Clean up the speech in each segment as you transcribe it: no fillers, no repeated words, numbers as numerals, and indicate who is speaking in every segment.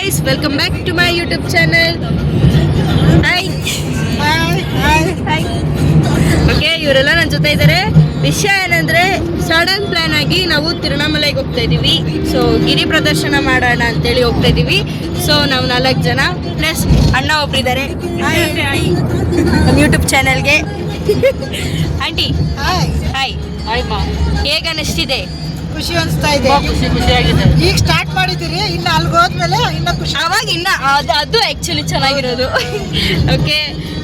Speaker 1: guys, welcome back to my YouTube channel. Hi. Okay, ಇವರೆಲ್ಲ ನನ್ನ ಜೊತೆ ಇದ್ದಾರೆ. ವಿಷಯ ಏನಂದ್ರೆ ಸಡನ್ ಪ್ಲಾನ್ ಆಗಿ ನಾವು ತಿರುವಣ್ಣಾಮಲೈಗೆ ಹೋಗ್ತಾ ಇದೀವಿ. ಸೊ ಗಿರಿ ಪ್ರದರ್ಶನ ಮಾಡೋಣ ಅಂತೇಳಿ ಹೋಗ್ತಾ ಇದೀವಿ. ಸೊ ನಾವು 4 ಜನ ಪ್ಲಸ್ ಅಣ್ಣ ಒಬ್ಬರಿದ್ದಾರೆ ನಮ್ಮ ಯೂಟ್ಯೂಬ್ ಚಾನಲ್ಗೆ. Aunty hi. ಹೇಗೆ ಅನ್ನಿಸ್ತಿದೆ?
Speaker 2: ಖುಷಿ ಅನಿಸ್ತಾ ಇದೆ.
Speaker 1: ಖುಷಿಯಾಗಿದೆ.
Speaker 2: ಈಗ ಸ್ಟಾರ್ಟ್ ಮಾಡಿದ್ದೀರಿ, ಇನ್ನು ಅಲ್ಲಿಗೆ ಹೋದ್ಮೇಲೆ ಇನ್ನ ಖುಷಿ.
Speaker 1: ಅವಾಗ ಇನ್ನ ಅದು ಆ್ಯಕ್ಚುಲಿ ಚೆನ್ನಾಗಿರೋದು. ಓಕೆ,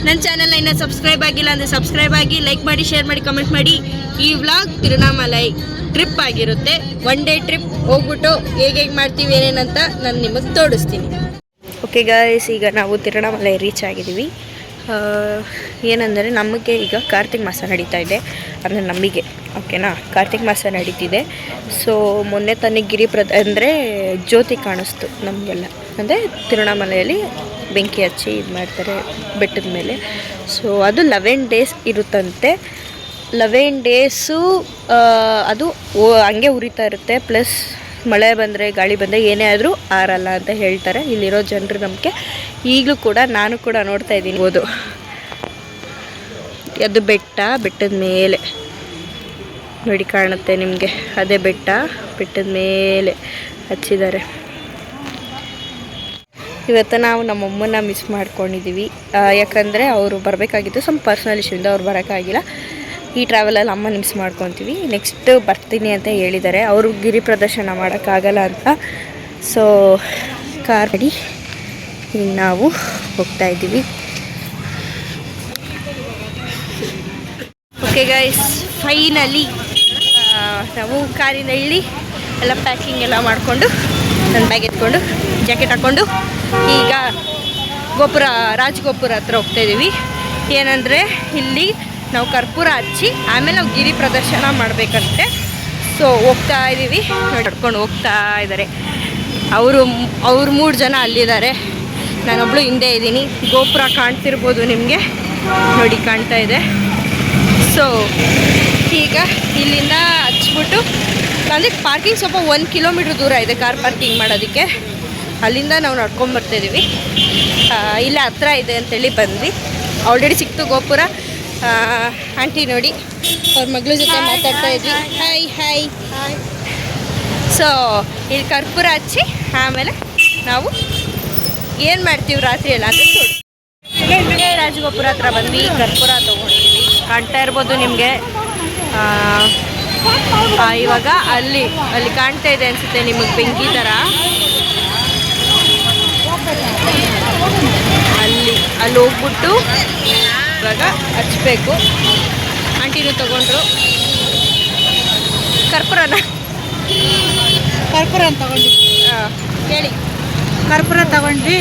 Speaker 1: ನನ್ನ ಚಾನಲ್ನ ಇನ್ನೂ ಸಬ್ಸ್ಕ್ರೈಬ್ ಆಗಿಲ್ಲ ಅಂದರೆ ಸಬ್ಸ್ಕ್ರೈಬ್ ಆಗಿ, ಲೈಕ್ ಮಾಡಿ, ಶೇರ್ ಮಾಡಿ, ಕಮೆಂಟ್ ಮಾಡಿ. ಈ ವ್ಲಾಗ್ ತಿರುವಣ್ಣಾಮಲೈ ಟ್ರಿಪ್ ಆಗಿರುತ್ತೆ. 1 ಡೇ ಟ್ರಿಪ್. ಹೋಗ್ಬಿಟ್ಟು ಹೇಗೆ ಮಾಡ್ತೀವಿ ಏನೇನಂತ ನಾನು ನಿಮಗೆ ತೋರಿಸ್ತೀನಿ. ಓಕೆ ಗಾಯ್ಸ್, ಈಗ ನಾವು ತಿರುವಣ್ಣಾಮಲೈ ರೀಚ್ ಆಗಿದ್ದೀವಿ. ಏನಂದರೆ ನಮಗೆ ಈಗ ಕಾರ್ತಿಕ ಮಾಸ ನಡೀತಾ ಇದೆ. ಅಂದರೆ ನಮಗೆ ಓಕೆನಾ, ಕಾರ್ತಿಕ ಮಾಸ ನಡೀತಿದೆ. ಸೊ ಮೊನ್ನೆ ತಾನೇ ಅಂದರೆ ಜ್ಯೋತಿ ಕಾಣಿಸ್ತು ನಮಗೆಲ್ಲ. ಅಂದರೆ ತಿರುವಣ್ಣಾಮಲೈಯಲ್ಲಿ ಬೆಂಕಿ ಹಚ್ಚಿ ಇದು ಮಾಡ್ತಾರೆ ಬೆಟ್ಟದ ಮೇಲೆ. ಸೊ ಅದು 11 ಡೇಸ್ ಇರುತ್ತಂತೆ. 11 ಡೇಸು ಅದು ಹಂಗೆ ಉರಿತಾ ಇರುತ್ತೆ. ಪ್ಲಸ್ ಮಳೆ ಬಂದರೆ, ಗಾಳಿ ಬಂದರೆ ಏನೇ ಆದರೂ ಆರಲ್ಲ ಅಂತ ಹೇಳ್ತಾರೆ ಇಲ್ಲಿರೋ ಜನರು. ನಮಗೆ ಈಗಲೂ ಕೂಡ ನಾನು ಕೂಡ ನೋಡ್ತಾ ಇದ್ದೀನಿ. ಅದು ಬೆಟ್ಟದ ಮೇಲೆ ನೋಡಿ ಕಾಣುತ್ತೆ ನಿಮಗೆ. ಅದೇ ಬೆಟ್ಟದ ಮೇಲೆ ಹಚ್ಚಿದ್ದಾರೆ. ಇವತ್ತು ನಾವು ನಮ್ಮಮ್ಮನ ಮಿಸ್ ಮಾಡ್ಕೊಂಡಿದ್ದೀವಿ. ಯಾಕಂದರೆ ಅವರು ಬರಬೇಕಾಗಿತ್ತು, ಸ್ವಲ್ಪ ಪರ್ಸ್ನಲ್ ಇಶ್ಯೂಯಿಂದ ಅವ್ರು ಬರೋಕ್ಕಾಗಿಲ್ಲ. ಈ ಟ್ರಾವೆಲಲ್ಲಿ ಅಮ್ಮನ ಮಿಸ್ ಮಾಡ್ಕೊತೀವಿ. ನೆಕ್ಸ್ಟ್ ಬರ್ತೀನಿ ಅಂತ ಹೇಳಿದ್ದಾರೆ. ಅವರು ಗಿರಿ ಪ್ರದರ್ಶನ ಮಾಡೋಕ್ಕಾಗಲ್ಲ ಅಂತ. ಸೊ ಕಾರ್ ರೆಡಿ, ಈಗ ನಾವು ಹೋಗ್ತಾ ಇದ್ದೀವಿ. ಓಕೆ ಗೈಸ್, ಫೈನಲಿ ನಾವು ಕಾರಿನ ಇಳಿ ಎಲ್ಲ ಪ್ಯಾಕಿಂಗ್ ಎಲ್ಲ ಮಾಡಿಕೊಂಡು, ನನ್ನ ಬ್ಯಾಗ್ ಎತ್ಕೊಂಡು, ಜಾಕೆಟ್ ಹಾಕ್ಕೊಂಡು ಈಗ ರಾಜಗೋಪುರ ಹತ್ರ ಹೋಗ್ತಾ ಇದ್ದೀವಿ. ಏನಂದರೆ ಇಲ್ಲಿ ನಾವು ಕರ್ಪೂರ ಹಚ್ಚಿ ಆಮೇಲೆ ನಾವು ಗಿರಿ ಪ್ರದರ್ಶನ ಮಾಡಬೇಕಂತೆ. ಸೊ ಹೋಗ್ತಾ ಇದ್ದೀವಿ. ನಡ್ಕೊಂಡು ಹೋಗ್ತಾ ಇದ್ದಾರೆ. ಅವರು 3 ಜನ ಅಲ್ಲಿದ್ದಾರೆ, ನಾನೊಬ್ಳು ಹಿಂದೆ ಇದ್ದೀನಿ. ಗೋಪುರ ಕಾಣ್ತಿರ್ಬೋದು ನಿಮಗೆ, ನೋಡಿ ಕಾಣ್ತಾ ಇದೆ. ಸೊ ಈಗ ಇಲ್ಲಿಂದ ಹಚ್ಬಿಟ್ಟು, ಅಂದರೆ ಪಾರ್ಕಿಂಗ್ ಸ್ವಲ್ಪ 1 ಕಿಲೋಮೀಟ್ರ್ ದೂರ ಇದೆ ಕಾರ್ ಪಾರ್ಕಿಂಗ್ ಮಾಡೋದಕ್ಕೆ. ಅಲ್ಲಿಂದ ನಾವು ನಡ್ಕೊಂಬರ್ತಾಯಿದ್ದೀವಿ. ಇಲ್ಲೇ ಹತ್ರ ಇದೆ ಅಂತೇಳಿ ಬಂದ್ವಿ. ಆಲ್ರೆಡಿ ಸಿಕ್ತು ಗೋಪುರ. ಆಂಟಿ ನೋಡಿ, ಅವ್ರ ಮಗಳ ಜೊತೆ ಮಾತಾಡ್ತಾ ಇದ್ವಿ. ಹಾಯ್. ಸೊ ಇಲ್ಲಿ ಕರ್ಪೂರ ಹಚ್ಚಿ ಆಮೇಲೆ ನಾವು ಏನು ಮಾಡ್ತೀವಿ ರಾತ್ರಿ ಎಲ್ಲ ಅಂತ ನೋಡಿ. ರಾಜಗೋಪುರ ಹತ್ರ ಬಂದ್ವಿ, ಕರ್ಪೂರ ತೊಗೊಂಡಿದ್ವಿ. ಕಾಣ್ತಾ ಇರ್ಬೋದು ನಿಮಗೆ. ಇವಾಗ ಅಲ್ಲಿ ಕಾಣ್ತಾ ಇದೆ ಅನಿಸುತ್ತೆ ನಿಮಗೆ ಬೆಂಕಿ ಥರ. ಅಲ್ಲಿ ಹೋಗ್ಬಿಟ್ಟು ಇವಾಗ ಹಚ್ಬೇಕು. ಆಂಟಿನೂ ತೊಗೊಂಡ್ರು ಕರ್ಪೂರನ
Speaker 2: ತಗೊಂಡ್ವಿ.
Speaker 1: ಹೇಳಿ.
Speaker 2: ಕರ್ಪೂರ ತಗೊಂಡ್ವಿ.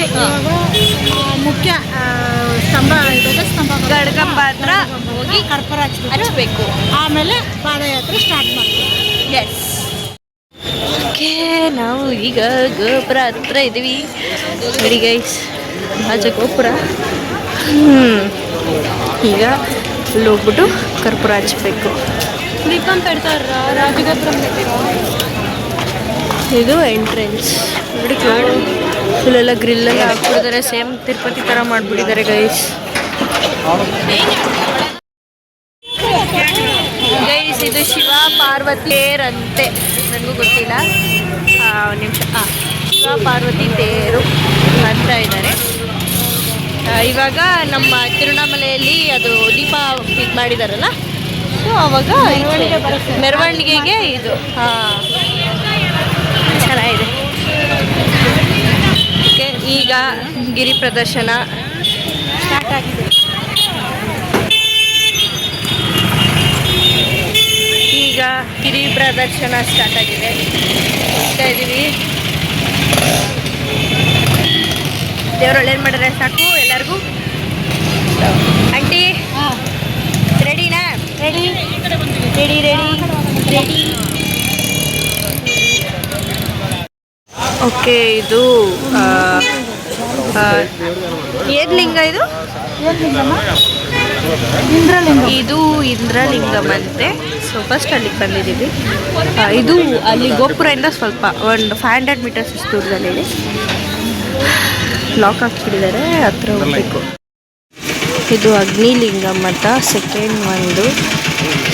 Speaker 2: ಮುಖ್ಯ ಸ್ತಂಭ
Speaker 1: ಗಡ್ಗಂಬ ಹತ್ರ ಹೋಗಿ
Speaker 2: ಕರ್ಪೂರ
Speaker 1: ಹಚ್ಬೇಕು.
Speaker 2: ಆಮೇಲೆ ಪಾದಯಾತ್ರೆ ಸ್ಟಾರ್ಟ್ ಮಾಡ್ತೀವಿ.
Speaker 1: ಎಸ್. ಓಕೆ, ನಾವು ಈಗ ಗೋಪುರ ಹತ್ರ ಇದ್ದೀವಿ. ನೋಡಿ ಗೈಸ್, ರಾಜಗೋಪುರ. ಈಗ ಅಲ್ಲಿ ಹೋಗ್ಬಿಟ್ಟು ಕರ್ಪೂರ ಹಚ್ಬೇಕು.
Speaker 2: ರಾಜಗೋಪುರ
Speaker 1: ಇದು ಎಂಟ್ರೆನ್ಸ್ ನೋಡಿ. ಇಲ್ಲೆಲ್ಲ ಗ್ರಿಲ್ಲೆಲ್ಲ ಹಾಕ್ಬಿಟ್ಟಿದ್ದಾರೆ. ಸೇಮ್ ತಿರುಪತಿ ಥರ ಮಾಡಿಬಿಟ್ಟಿದ್ದಾರೆ ಗೈಸ್. ಇದು ಶಿವ ಪಾರ್ವತಿ ತೇರು ಅಂತೆ, ನನಗೂ ಗೊತ್ತಿಲ್ಲ. ಒಂದು ನಿಮಿಷ. ಶಿವ ಪಾರ್ವತಿ ತೇರು ಅಂತ ಇದ್ದಾರೆ. ಇವಾಗ ನಮ್ಮ ತಿರುವಣ್ಣಾಮಲೈಯಲ್ಲಿ ಅದು ದೀಪ ಇದು ಮಾಡಿದಾರಲ್ಲ, ಸೊ ಅವಾಗ ಮೆರವಣಿಗೆಗೆ ಇದು ಚೆನ್ನಾಗಿದೆ. ಓಕೆ, ಈಗ ಗಿರಿ ಪ್ರದರ್ಶನ ಸ್ಟಾರ್ಟ್ ಆಗಿದೆ. ಈಗ ಗಿರಿ ಪ್ರದರ್ಶನ ಸ್ಟಾರ್ಟ್ ಆಗಿದೆ. ಹೋಗ್ತಾ ಇದ್ದೀವಿ. ದೇವ್ರು ಏನು ಮಾಡಿದ್ರೆ ಸಾಕು ಎಲ್ಲರಿಗೂ. ಆಂಟಿ ರೆಡಿನಾ? ರೆಡಿ. ಓಕೆ, ಇದು ಏನು ಲಿಂಗ ಇದು? ಇದು ಇಂದ್ರಲಿಂಗಂ ಅಂತೆ. ಸೊ ಫಸ್ಟ್ ಅಲ್ಲಿಗೆ ಬಂದಿದ್ದೀವಿ. ಇದು ಅಲ್ಲಿ ಗೋಪುರದಿಂದ ಸ್ವಲ್ಪ ಒಂದು 500 ಮೀಟರ್ಸ್ ದೂರದಲ್ಲಿದೆ. ಲಾಕ್ ಹಾಕ್ಬಿಟ್ಟಿದ್ದಾರೆ, ಹತ್ರ ಹೋಗ್ಬೇಕು. ಇದು ಅಗ್ನಿಲಿಂಗ ಮಠ ಸೆಕೆಂಡ್ ಒಂದು.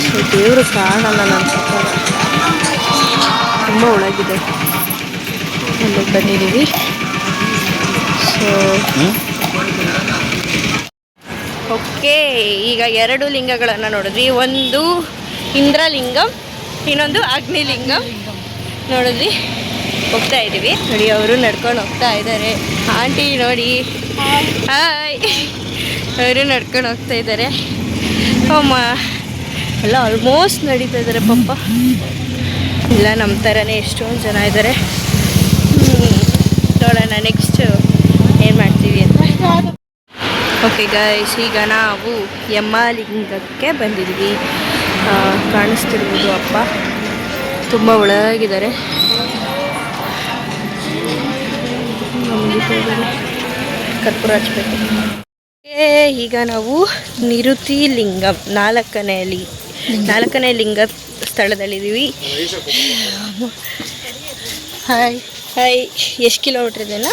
Speaker 1: ಸೊ ದೇವರು ಕಾಣಲ್ಲ ನನ್ನ ಪ್ರಕಾರ, ತುಂಬ ಒಳಗಿದೆ. ಅಲ್ಲಿ ಬಂದಿದ್ದೀವಿ. ಸೊ ಓಕೆ, ಈಗ 2 ಲಿಂಗಗಳನ್ನು ನೋಡಿದ್ವಿ. ಒಂದು ಇಂದ್ರಲಿಂಗಂ, ಇನ್ನೊಂದು ಅಗ್ನಿಲಿಂಗಂ ನೋಡಿದ್ವಿ. ಹೋಗ್ತಾ ಇದ್ದೀವಿ ನೋಡಿ, ಅವರು ನಡ್ಕೊಂಡು ಹೋಗ್ತಾ ಇದ್ದಾರೆ. ಆಂಟಿ ನೋಡಿ, ಹಾಯ್, ಅವರು ನಡ್ಕೊಂಡು ಹೋಗ್ತಾ ಇದ್ದಾರೆ. ಅಮ್ಮ ಎಲ್ಲ ಆಲ್ಮೋಸ್ಟ್ ನಡೀತಾ ಇದ್ದಾರೆ ಪಾಪ. ಇಲ್ಲ ನಮ್ಮ ಥರನೇ ಎಷ್ಟೊಂದು ಜನ ಇದ್ದಾರೆ. ನೋಡೋಣ ನೆಕ್ಸ್ಟ್ ಏನು ಮಾಡ್ತೀವಿ ಅಂತ. ಓಕೆ ಗೈಸ್, ಈಗ ನಾವು ಯಮಲಿಂಗಕ್ಕೆ ಬಂದಿದ್ವಿ. ಕಾಣಿಸ್ತಿರ್ಬೋದು ಅಪ್ಪ, ತುಂಬ ಒಳಗಿದ್ದಾರೆ. ಕರ್ಪೂರ ಹಚ್ಬೇಕು. ಈಗ ನಾವು ನಿರುತಿ ಲಿಂಗಂ 4ನೇ ಲಿಂಗ ಸ್ಥಳದಲ್ಲಿದ್ದೀವಿ. ಹಾಯ್ ಹಾಯ್, ಎಷ್ಟು ಕಿಲೋಮೀಟ್ರ್ ಇದೆನಾ?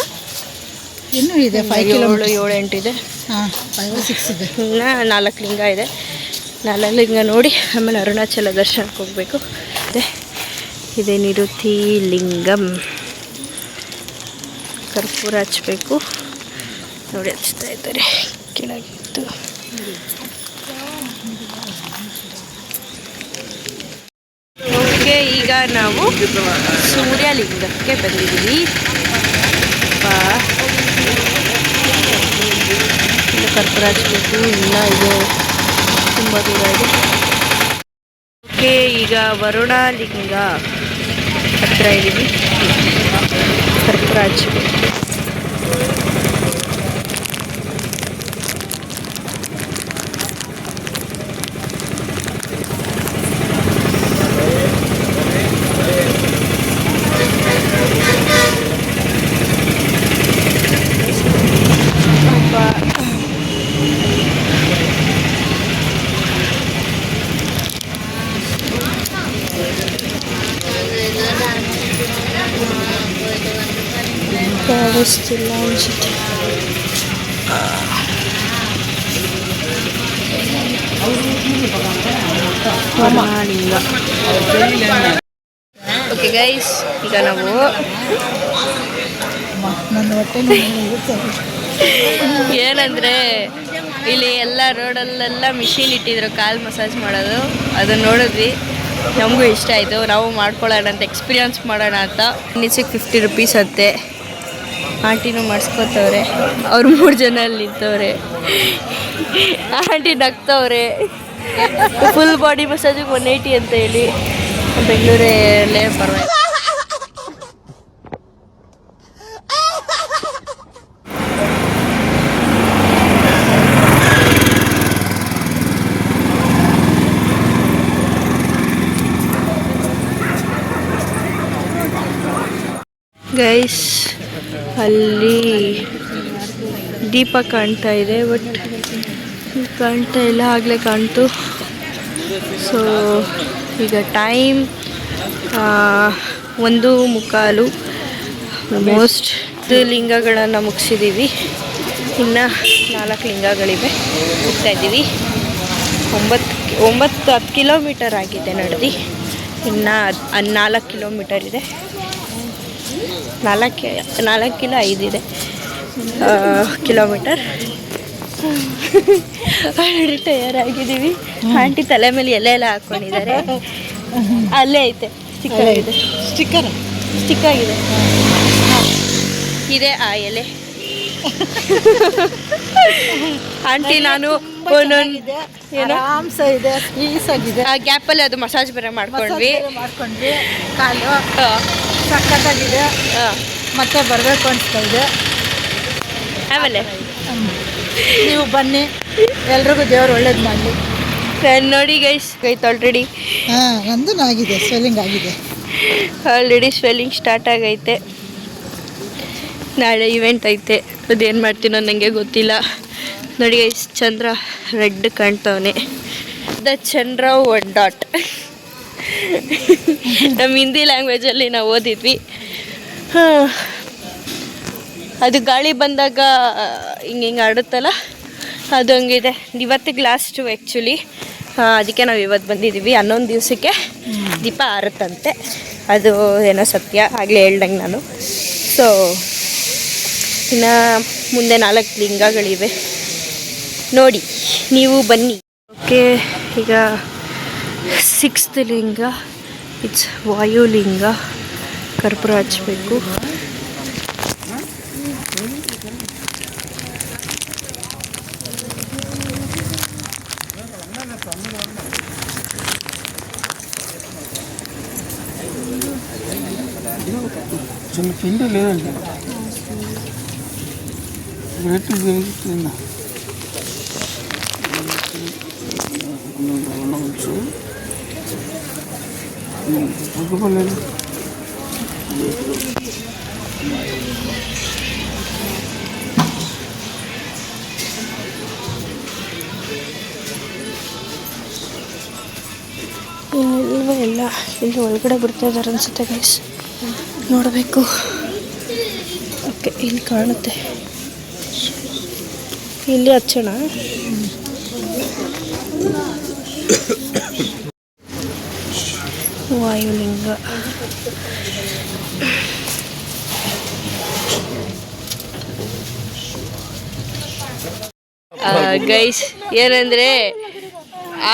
Speaker 2: ಇನ್ನೂ ಇದೆ 5 ಕಿಲೋಮೀಟರ್,
Speaker 1: 7-8 ಇದೆ.
Speaker 2: 5 6 ಇದೆ.
Speaker 1: ಇನ್ನು 4 ಲಿಂಗ ಇದೆ. 4 ಲಿಂಗ ನೋಡಿ ಆಮೇಲೆ ಅರುಣಾಚಲ ದರ್ಶನಕ್ಕೆ ಹೋಗಬೇಕು. ಇದೆ ನಿರುತಿ ಲಿಂಗಂ. ಕರ್ಪೂರ ಹಚ್ಚಬೇಕು ನೋಡಿ, ಹಚ್ತಾ ಇದ್ದಾರೆ ಕೆಳಗಿತ್ತು. ಓಕೆ, ಈಗ ನಾವು ಸೂರ್ಯಲಿಂಗಕ್ಕೆ ಬಂದಿದ್ದೀವಿ. ಇನ್ನು ಕರ್ಪೂರ ಹಚ್ಚಬೇಕು, ಇನ್ನೂ ಇದೆ, ತುಂಬ ದೂರ ಇದೆ. ಓಕೆ, ಈಗ ವರುಣಲಿಂಗ ಹತ್ರ ಇದ್ದೀವಿ. ಕರ್ಪೂರ ಹಚ್ಚಬೇಕು. ಕಾಣಿಸ್ತಿಲ್ಲ ಅನ್ಸುತ್ತೆ. ವರುಣಲಿಂಗ. ಓಕೆ ಗೈಸ್, ಈಗ ನಾವು ಏನಂದರೆ ಇಲ್ಲಿ ಎಲ್ಲ ರೋಡಲ್ಲೆಲ್ಲ ಮಿಷಿನ್ ಇಟ್ಟಿದ್ರು ಕಾಲು ಮಸಾಜ್ ಮಾಡೋದು. ಅದನ್ನು ನೋಡಿದ್ವಿ, ನಮಗೂ ಇಷ್ಟ ಆಯಿತು. ನಾವು ಮಾಡ್ಕೊಳ್ಳೋಣ ಅಂತ, ಎಕ್ಸ್ಪೀರಿಯನ್ಸ್ ಮಾಡೋಣ ಅಂತ. ನಿಸಿಗೆ 50 ರೂಪೀಸ್ ಅಂತೆ. ಆಂಟಿನೂ ಮಾಡಿಸ್ಕೊತವ್ರೆ. ಅವ್ರು 3 ಜನ ಅಲ್ಲಿ ನಿಂತವ್ರೆ. ಆಂಟಿ ನಗ್ತವ್ರೆ. ಫುಲ್ ಬಾಡಿ ಮಸಾಜಿಗೆ 180 ಅಂತ ಹೇಳಿ. ಬೆಂಗಳೂರಲ್ಲೇ ಪರವಾಗಿಲ್ಲ. ಗೈಸ್, ಅಲ್ಲಿ ದೀಪ ಕಾಣ್ತಾ ಇದೆ, ಬಟ್ ಕಾಣ್ತಾ ಇಲ್ಲ, ಆಗಲೇ ಕಾಣ್ತು. ಸೊ ಈಗ ಟೈಮ್ 1:15. ಆಲ್ಮೋಸ್ಟ್ ಲಿಂಗಗಳನ್ನು ಮುಗಿಸಿದ್ದೀವಿ. ಇನ್ನು 4 ಲಿಂಗಗಳಿವೆ. ಹೋಗ್ತಾ ಇದ್ದೀವಿ. 9-10 ಕಿಲೋಮೀಟರ್ ಆಗಿದೆ ನಡೆದು. ಇನ್ನು 4 ಕಿಲೋಮೀಟರ್ ಇದೆ. 4 ಇಲ್ಲ 5 ಇದೆ ಕಿಲೋಮೀಟರ್. ಟಯರ್ ಆಗಿದ್ದೀವಿ. ಆಂಟಿ ತಲೆ ಮೇಲೆ ಎಲೆ ಎಲ್ಲ ಹಾಕ್ಕೊಂಡಿದ್ದಾರೆ. ಅಲ್ಲೇ ಐತೆ, ಸ್ಟಿಕ್ ಆಗಿದೆ ಇದೆ ಆ ಎಲೆ. ಆಂಟಿ ನಾನು ಆ ಗ್ಯಾಪಲ್ಲಿ ಅದು ಮಸಾಜ್ ಬೇರೆ ಮಾಡ್ಕೊಂಡ್ವಿ.
Speaker 2: ಕಾಲು ಸಕ್ಕತ್ತಾಗಿದೆ, ಮತ್ತೆ ಬರಬೇಕು ಅನಿಸ್ತಾ ಇದೆ.
Speaker 1: ಆಮೇಲೆ
Speaker 2: ನೀವು ಬನ್ನಿ, ಎಲ್ರಿಗೂ ದೇವ್ರು ಒಳ್ಳೇದು ಮಾಡಲಿ.
Speaker 1: ನೋಡಿ ಗೈಸ್, ಗೈತ್ ಆಲ್ರೆಡಿ
Speaker 2: ನಂದು ಆಗಿದೆ, ಸ್ವೆಲ್ಲಿಂಗ್ ಆಗಿದೆ.
Speaker 1: ಆಲ್ರೆಡಿ ಸ್ವೆಲ್ಲಿಂಗ್ ಸ್ಟಾರ್ಟ್ ಆಗೈತೆ. ನಾಳೆ ಇವೆಂಟ್ ಐತೆ, ಅದೇನು ಮಾಡ್ತೀನೋ ನನಗೆ ಗೊತ್ತಿಲ್ಲ. ನೋಡಿ ಗೈಸ್, ಚಂದ್ರ ರೆಡ್ ಕಾಣ್ತವನೆ. ದ ಚಂದ್ರ 1 ಡಾಟ್. ನಮ್ಮ ಹಿಂದಿ ಲ್ಯಾಂಗ್ವೇಜಲ್ಲಿ ನಾವು ಓದಿದ್ವಿ. ಅದು ಗಾಳಿ ಬಂದಾಗ ಹಿಂಗೆ ಆಡುತ್ತಲ್ಲ ಅದು ಹಂಗಿದೆ. ಇವತ್ತಿಗೆ ಲಾಸ್ಟು ಆ್ಯಕ್ಚುಲಿ, ಅದಕ್ಕೆ ನಾವು ಇವತ್ತು ಬಂದಿದ್ದೀವಿ. 11 ದಿವಸಕ್ಕೆ ದೀಪ ಆರುತ್ತಂತೆ, ಅದು ಏನೋ ಸತ್ಯ, ಆಗಲೇ ಹೇಳ್ದಂಗೆ ನಾನು. ಸೊ ಇನ್ನು ಮುಂದೆ 4 ಲಿಂಗಗಳಿವೆ, ನೋಡಿ ನೀವು ಬನ್ನಿ. ಓಕೆ, ಈಗ 6th ಲಿಂಗ, ಇಟ್ಸ್ ವಾಯುಲಿಂಗ. ಕರ್ಪೂರ ಹಚ್ಚಬೇಕು.
Speaker 3: చిన్న పిండి లేదండి, రేటు జరుగుతుందా ఉండవచ్చు. తగ్గిపోలేదు.
Speaker 1: ಎಲ್ಲ ಇಲ್ಲಿ ಒಳಗಡೆ ಬಿಡ್ತಾ ಇದ್ದಾರೆ ಅನ್ಸುತ್ತೆ ಗೈಸ್, ನೋಡಬೇಕು. ಓಕೆ, ಇಲ್ಲಿ ಕಾಣುತ್ತೆ, ಇಲ್ಲಿ ಹಚ್ಚೋಣ. ವಾಯುಲಿಂಗ. ಗೈಸ್ ಏನಂದ್ರೆ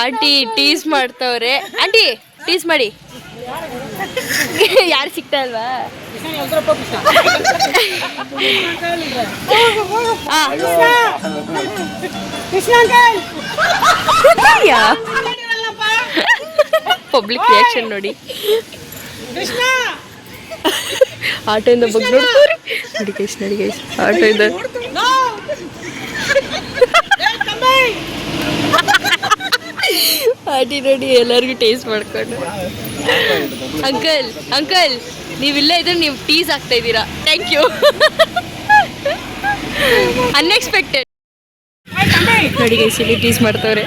Speaker 1: ಆಂಟಿ ಟೀಸ್ ಮಾಡ್ತವ್ರೆ. ಆಂಟಿ ಟೀಸ್ ಮಾಡಿ. ಯಾರು ಸಿಗ್ತಾ ಇಲ್ವಾ? ಪಬ್ಲಿಕ್ ರಿಯಾಕ್ಷನ್ ನೋಡಿ. ಆಟೋಯಿಂದ ಬಗ್ಗೆ ನೋಡ್ತಾರೆ. ನೋಡಿ ಗೈಸ್, ನೋಡಿ ಗೈಸ್, ಆಟೋಯಿಂದ ಆಂಟಿ ನೋಡಿ ಎಲ್ಲರಿಗೂ ಟೇಸ್ಟ್ ಮಾಡ್ಕೊಂಡು. ಅಂಕಲ್ ಅಂಕಲ್, ನೀವಿಲ್ಲ ಇದ್ರೆ ನೀವು ಟೀಸ್ ಆಗ್ತಾ ಇದ್ದೀರಾ. Thank you. ಅನ್ಎಕ್ಸ್ಪೆಕ್ಟೆಡ್. ನೋಡಿ ಗೈಸ್, ಇಲ್ಲಿ ಟೀಸ್ ಮಾಡ್ತವ್ರೆ.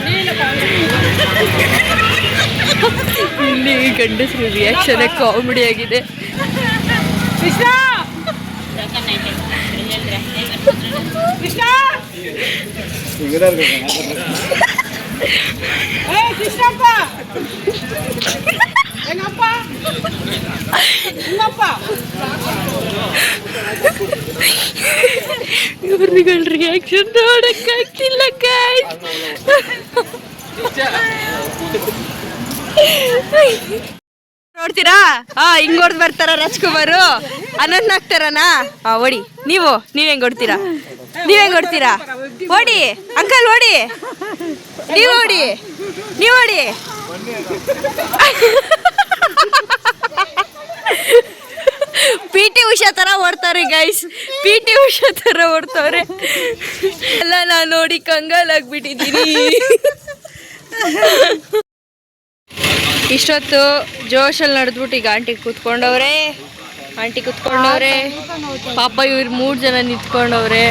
Speaker 1: ಇಲ್ಲಿ ಗಂಡಸ್ರು ರಿಯಾಕ್ಷನ್ ಕಾಮಿಡಿ ಆಗಿದೆ. ಇವ್ರಗಳ ರಿಯಾಕ್ಷನ್ ನೋಡಕ್ಕಾಗ್ತಿಲ್ಲ ಗೈಸ್. ನೋಡ್ತೀರಾ? ಹಿಂಗ್ ಹೊಡ್ದು ಬರ್ತಾರ ರಾಜ್ಕುಮಾರು. ಅನಂತ್ ಆಗ್ತಾರನಾ? ಓಡಿ. ನೀವ್ ಹೆಂಗ್ ಹೊಡ್ತೀರಾ? ನೀವ್ ಹೆಂಗ್ ಹೊಡ್ತೀರಾ? ಓಡಿ ಅಂಕಲ್, ಓಡಿ. ನೀವ್ ಓಡಿ, ನೀವ್ ಓಡಿ. PT ಉಷಾ ತರ ಓಡ್ತಾರೆ ಗೈಸ್, PT ಉಷಾ ತರ ಓಡ್ತವ್ರೆ ಎಲ್ಲ. ನಾನು ನೋಡಿ ಕಂಗಾಲಾಗ್ಬಿಟ್ಟಿದ್ದೀನಿ. ಇಷ್ಟೊತ್ತು ಜೋಶಲ್ಲಿ ನಡೆದ್ಬಿಟ್ಟು ಈಗ ಆಂಟಿ ಕೂತ್ಕೊಂಡವ್ರೆ. ಪಾಪ ಇವ್ರು 3 ಜನ ನಿಂತ್ಕೊಂಡವ್ರೆ.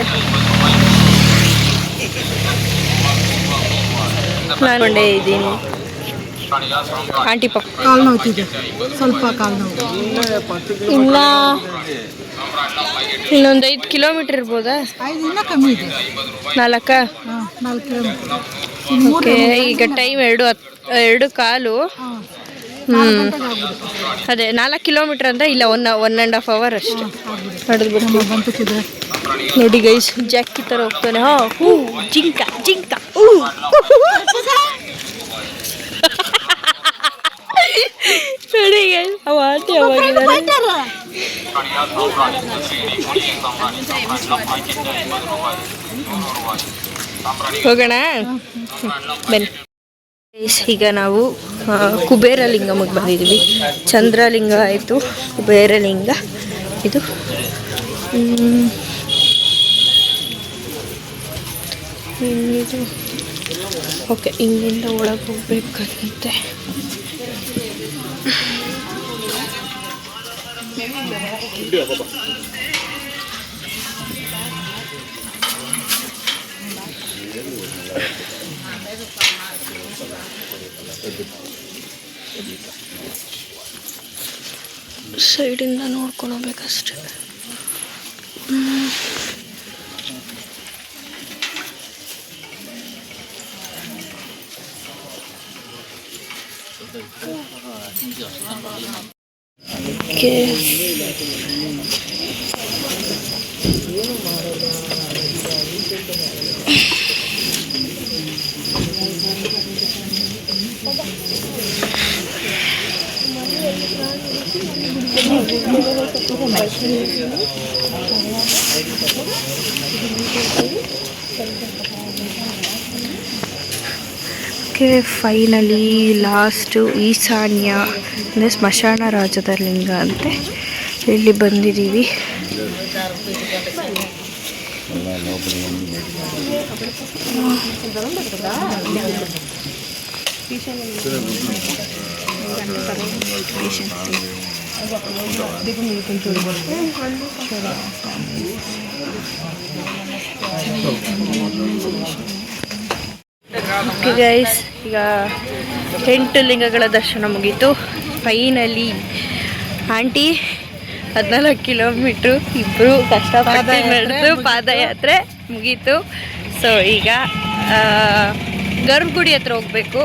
Speaker 1: ನಾನ್ಕೊಂಡೇ ಇದ್ದೀನಿ. ಆಂಟಿ ಪಕ್ಕ
Speaker 2: ಕಾಲು ನೋವ್ತಿದೆ, ಸ್ವಲ್ಪ ಕಾಲು ನೋವು.
Speaker 1: ಇನ್ನೊಂದು 5 ಕಿಲೋಮೀಟರ್ ಇರ್ಬೋದಾ?
Speaker 2: 5 ಇನ್ನೂ ಕಮ್ಮಿ ಇದೆ.
Speaker 1: 4
Speaker 2: ಕಿಲೋಮೀಟರ್.
Speaker 1: ಓಕೆ, ಈಗ ಟೈಮ್ 2:15. ಅದೇ 4 ಕಿಲೋಮೀಟರ್ ಅಂದರೆ ಇಲ್ಲ, 1.5 ಅವರ್ ಅಷ್ಟೇ ನಡೆದ್ಬಿಡ್ತೀವಿ. ನೋಡಿ ಗೈಸ್, ಜಾಕಿ ಥರ ಹೋಗ್ತಾನೆ. ಜಿಂಕ ಜಿಂಕ. ನೋಡಿ ಗೈಸ್, ಅವ ಆಂಟಿ ಅವಾಗಿದ್ದಾರೆ. ಹೋಗೋಣ ಬನ್ನಿ. ಈಗ ನಾವು ಕುಬೇರಲಿಂಗಮ್ಮಗೆ ಬಂದಿದ್ದೀವಿ. ಚಂದ್ರಲಿಂಗ ಆಯಿತು, ಕುಬೇರಲಿಂಗ ಇದು. ಇದು ಓಕೆ, ಹಿಂಗಿಂದ ಒಳಗೆ ಹೋಗ್ಬೇಕಂತೆ. ಸೈಡಿಂದ ನೋಡ್ಕೊಂಡು ಹೋಗ್ಬೇಕಷ್ಟೆ. ಓಕೆ ಓಕೆ ಫೈನಲಿ ಲಾಸ್ಟು ಈಶಾನ್ಯ ಅಂದರೆ ಸ್ಮಶಾನ ರಾಜದ ಲಿಂಗ ಅಂತೆ ಇಲ್ಲಿ ಬಂದಿದ್ದೀವಿ. ಓಕೆ ಗೈಸ್, ಈಗ 8 ಲಿಂಗಗಳ ದರ್ಶನ ಮುಗೀತು. ಫೈನಲಿ ಆಂಟಿ 14 ಕಿಲೋಮೀಟ್ರು ಇಬ್ಬರು ಕಷ್ಟಪಟ್ಟು ನಡೆದು ಪಾದಯಾತ್ರೆ ಮುಗೀತು. ಸೊ ಈಗ ಗರ್ಭಗುಡಿ ಹತ್ರ ಹೋಗಬೇಕು.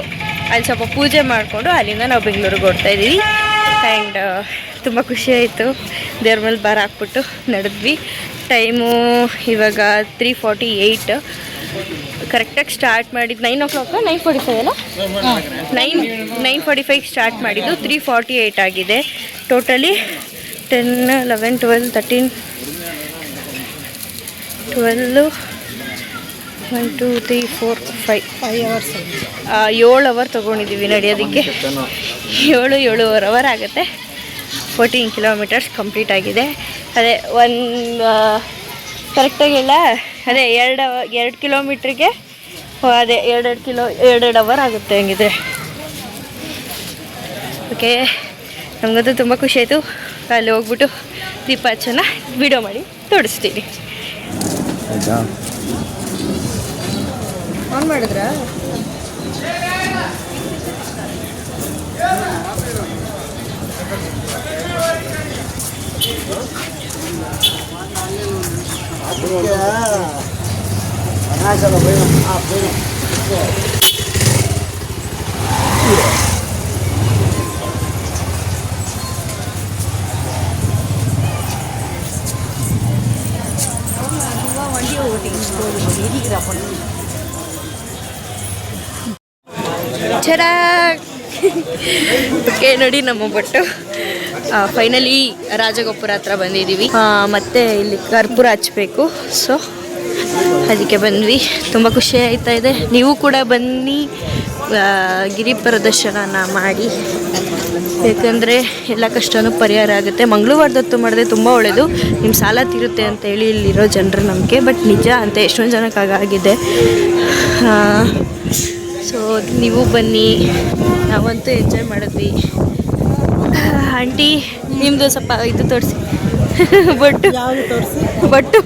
Speaker 1: ಅಲ್ಲಿ ಸ್ವಲ್ಪ ಪೂಜೆ ಮಾಡಿಕೊಂಡು ಅಲ್ಲಿಂದ ನಾವು ಬೆಂಗಳೂರಿಗೆ ಓಡ್ತಾ ಇದ್ದೀವಿ. ಆ್ಯಂಡ್ ತುಂಬ ಖುಷಿ ಆಯಿತು. ದೇವ್ರ ಮೇಲೆ ಬಾರ ಹಾಕ್ಬಿಟ್ಟು ನಡೆದ್ವಿ. ಟೈಮು ಇವಾಗ 3:48. ಕರೆಕ್ಟಾಗಿ ಸ್ಟಾರ್ಟ್ ಮಾಡಿದ್ದು 9 o'clock 9:45 ಅಲ್ಲ, 9:45 ಸ್ಟಾರ್ಟ್ ಮಾಡಿದ್ದು 3:48 ಆಗಿದೆ. ಟೋಟಲಿ 10, 11, 12, 13, 12, 1, 2, 3, 4, 5
Speaker 2: hours
Speaker 1: 7 ಅವರ್ ತೊಗೊಂಡಿದ್ದೀವಿ ನಡೆಯೋದಕ್ಕೆ. 7.5 ಅವರ್ ಆಗುತ್ತೆ. 14 ಕಿಲೋಮೀಟರ್ಸ್ ಕಂಪ್ಲೀಟ್ ಆಗಿದೆ. ಅದೇ ಒಂದು ಕರೆಕ್ಟಾಗಿಲ್ಲ, ಅದೇ 2 ಕಿಲೋಮೀಟ್ರಿಗೆ ಅದೇ 2 ಅವರ್ ಆಗುತ್ತೆ ಹಂಗಿದ್ರೆ. ಓಕೆ, ನಮಗಂತೂ ತುಂಬ ಖುಷಿ ಆಯಿತು. ಅಲ್ಲಿ ಹೋಗ್ಬಿಟ್ಟು ದೀಪಾಚನ ವಿಡಿಯೋ ಮಾಡಿ ತೋರಿಸ್ತೀನಿ. ಆನ್ ಮಾಡಿದ್ರಾ? ಓಕೆ ನೋಡಿ, ನಮ್ಮ ಒಬ್ಬಟ್ಟು ಫೈನಲಿ ರಾಜಗೋಪುರ ಹತ್ರ ಬಂದಿದ್ದೀವಿ. ಮತ್ತೆ ಇಲ್ಲಿ ಕರ್ಪೂರ ಹಚ್ಚಬೇಕು. ಸೊ ಅದಕ್ಕೆ ಬಂದ್ವಿ. ತುಂಬ ಖುಷಿ ಆಯ್ತಾ ಇದೆ. ನೀವು ಕೂಡ ಬನ್ನಿ, ಗಿರಿ ಪ್ರದರ್ಶನ ಮಾಡಿ. ಯಾಕಂದರೆ ಎಲ್ಲ ಕಷ್ಟನೂ ಪರಿಹಾರ ಆಗುತ್ತೆ. ಮಂಗಳವಾರದೊತ್ತು ಮಾಡಿದ್ರೆ ತುಂಬ ಒಳ್ಳೆಯದು. ನಿಮ್ಮ ಸಾಲ ತೀರುತ್ತೆ ಅಂತ ಹೇಳಿ ಇಲ್ಲಿರೋ ಜನರ ನಂಬಿಕೆ. ಬಟ್ ನಿಜ ಅಂತ ಎಷ್ಟೊಂದು ಜನಕ್ಕಾಗಿದೆ. ಸೊ ನೀವು ಬನ್ನಿ, ನಾವಂತೂ ಎಂಜಾಯ್ ಮಾಡಿದ್ವಿ. ಆಂಟಿ ನಿಮ್ಮದು ಸ್ವಲ್ಪ ಇದು ತೋರಿಸಿ, ಬೊಟ್ಟು ಬೊಟ್ಟು.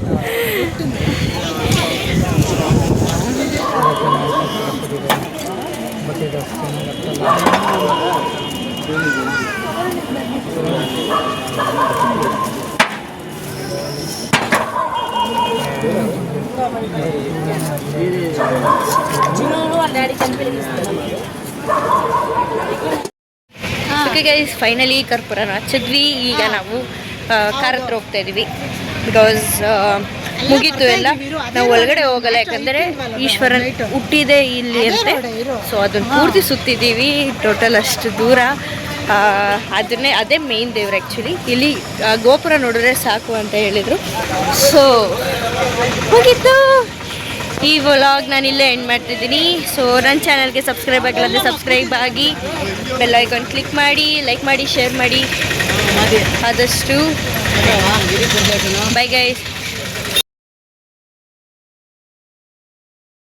Speaker 1: ಓಕೆ ಗೈಸ್, ಫೈನಲಿ ಕರ್ಪೂರನ ಹಚ್ಚಿದ್ವಿ. ಈಗ ನಾವು ಕಾರ್ ಹತ್ರ ಹೋಗ್ತಾ ಇದ್ದೀವಿ. ಬಿಕಾಸ್ ಮುಗೀತು ಎಲ್ಲ. ನಾವು ಒಳಗಡೆ ಹೋಗಲ್ಲ, ಯಾಕಂದರೆ ಈಶ್ವರನ್ ಹುಟ್ಟಿದೆ ಇಲ್ಲಿ ಅಂತೆ. ಸೊ ಅದನ್ನು ಪೂರ್ತಿ ಸುತ್ತಿದ್ದೀವಿ. ಟೋಟಲ್ ಅಷ್ಟು ದೂರ. ಅದೇ ಮೇನ್ ದೇವ್ರು ಆ್ಯಕ್ಚುಲಿ. ಇಲ್ಲಿ ಗೋಪುರ ನೋಡಿದ್ರೆ ಸಾಕು ಅಂತ ಹೇಳಿದರು. ಸೊ ಮುಗೀತು. ಈ ವ್ಲಾಗ್ ನಾನು ಇಲ್ಲೇ ಎಂಡ್ ಮಾಡ್ತಿದ್ದೀನಿ. ಸೊ ನನ್ನ ಚಾನಲ್ಗೆ ಸಬ್ಸ್ಕ್ರೈಬ್ ಆಗಿಲ್ಲ ಅಂದರೆ ಸಬ್ಸ್ಕ್ರೈಬ್ ಆಗಿ, ಬೆಲ್ ಐಕಾನ್ ಕ್ಲಿಕ್ ಮಾಡಿ, ಲೈಕ್ ಮಾಡಿ, ಶೇರ್ ಮಾಡಿ ಆದಷ್ಟು. Bye guys.